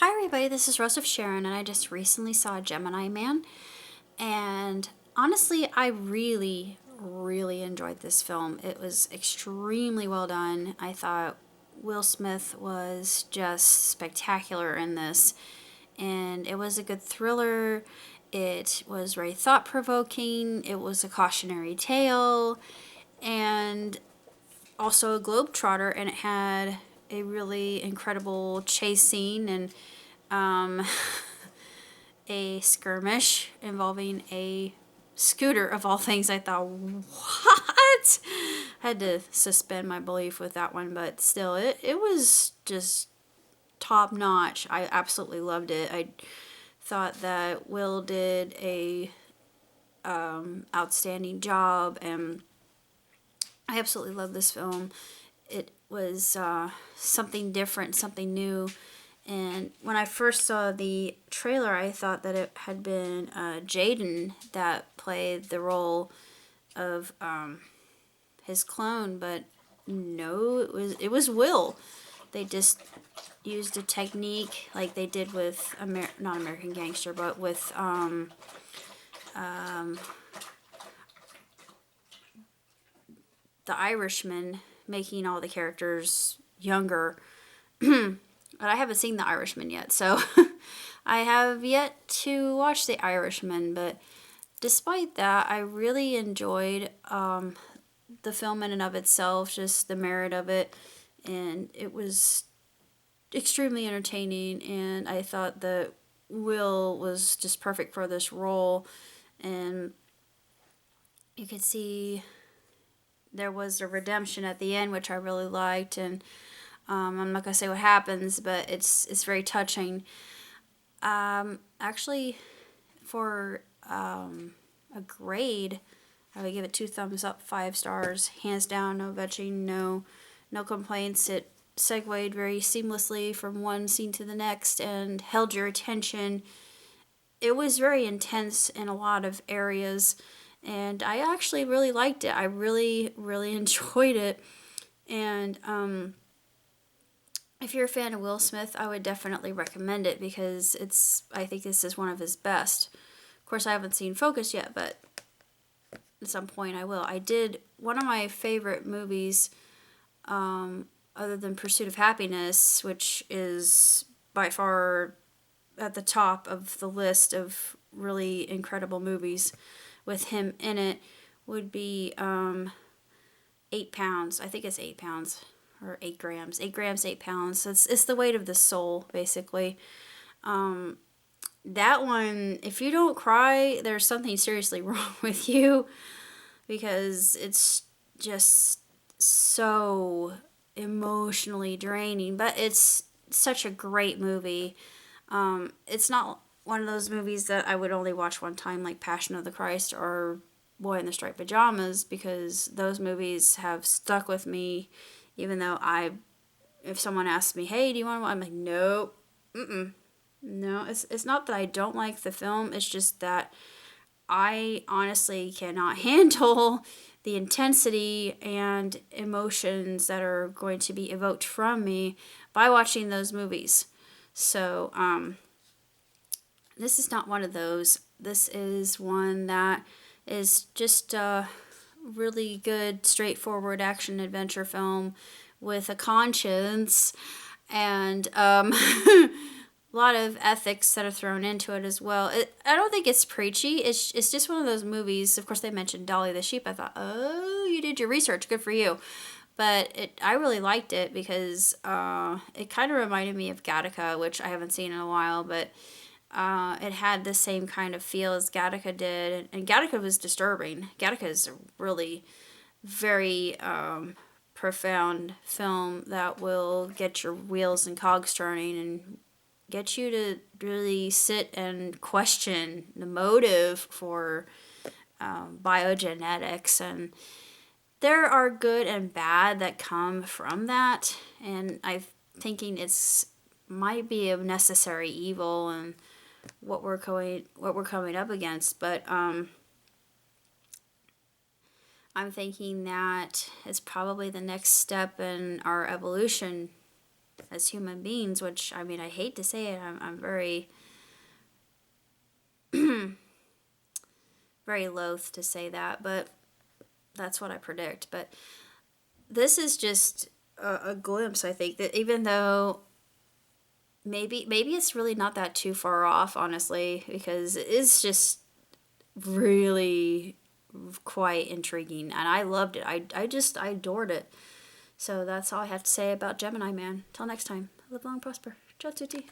Hi everybody, this is Rose of Sharon, and I just recently saw Gemini Man, and honestly, I really enjoyed this film. It was extremely well done. I thought Will Smith was just spectacular in this, and it was a good thriller. It was very thought-provoking. It was a cautionary tale, and also a globetrotter, and it had a really incredible chase scene and a skirmish involving a scooter of all things. I thought, what? I had to suspend my belief with that one, but still, it was just top notch. I absolutely loved it. I thought that Will did a outstanding job, and I absolutely love this film. It was something different, something new. And when I first saw the trailer, I thought that it had been Jaden that played the role of his clone, but no, it was Will. They just used a technique like they did with not American Gangster, but with the Irishman, making all the characters younger. But I haven't seen The Irishman yet, so I have yet to watch The Irishman. But despite that, I really enjoyed the film in and of itself, just the merit of it, and it was extremely entertaining. And I thought that Will was just perfect for this role, and you could see there was a redemption at the end, which I really liked. And I'm not gonna say what happens, but it's very touching. Actually, for a grade, I would give it 2 thumbs up, 5 stars, hands down, no vetching, no complaints. It segued very seamlessly from one scene to the next and held your attention. It was very intense in a lot of areas, and I actually really liked it. I really enjoyed it, and if you're a fan of Will Smith, I would definitely recommend it because I think this is one of his best. Of course, I haven't seen Focus yet, but at some point I will. I did one of my favorite movies, other than Pursuit of Happiness, which is by far at the top of the list of really incredible movies with him in it, would be 8 pounds. I think it's 8 pounds or 8 grams. 8 grams, 8 pounds. It's the weight of the soul, basically. That one, if you don't cry, there's something seriously wrong with you, because it's just so emotionally draining. But it's such a great movie. It's not one of those movies that I would only watch one time, like Passion of the Christ or Boy in the Striped Pajamas, because those movies have stuck with me. Even though if someone asks me, "Hey, do you want to?" I'm like, "Nope, no." It's not that I don't like the film. It's just that I honestly cannot handle the intensity and emotions that are going to be evoked from me by watching those movies. So, this is not one of those. This is one that is just a really good, straightforward action adventure film with a conscience, and a lot of ethics that are thrown into it as well. I don't think it's preachy. It's just one of those movies. Of course, they mentioned Dolly the sheep. I thought, oh, you did your research. Good for you. But I really liked it because it kind of reminded me of Gattaca, which I haven't seen in a while, but it had the same kind of feel as Gattaca did, and Gattaca was disturbing. Gattaca is a really very profound film that will get your wheels and cogs turning and get you to really sit and question the motive for biogenetics. And there are good and bad that come from that, and I'm thinking it's might be a necessary evil and what we're coming up against. But I'm thinking that it's probably the next step in our evolution as human beings, which, I mean, I hate to say it, I'm very, very loath to say that, but that's what I predict. But this is just a glimpse, I think, that even though maybe it's really not that too far off, honestly, because it is just really quite intriguing, and I loved it. I adored it. So that's all I have to say about Gemini Man. Till next time, live long, prosper. Ciao tutti.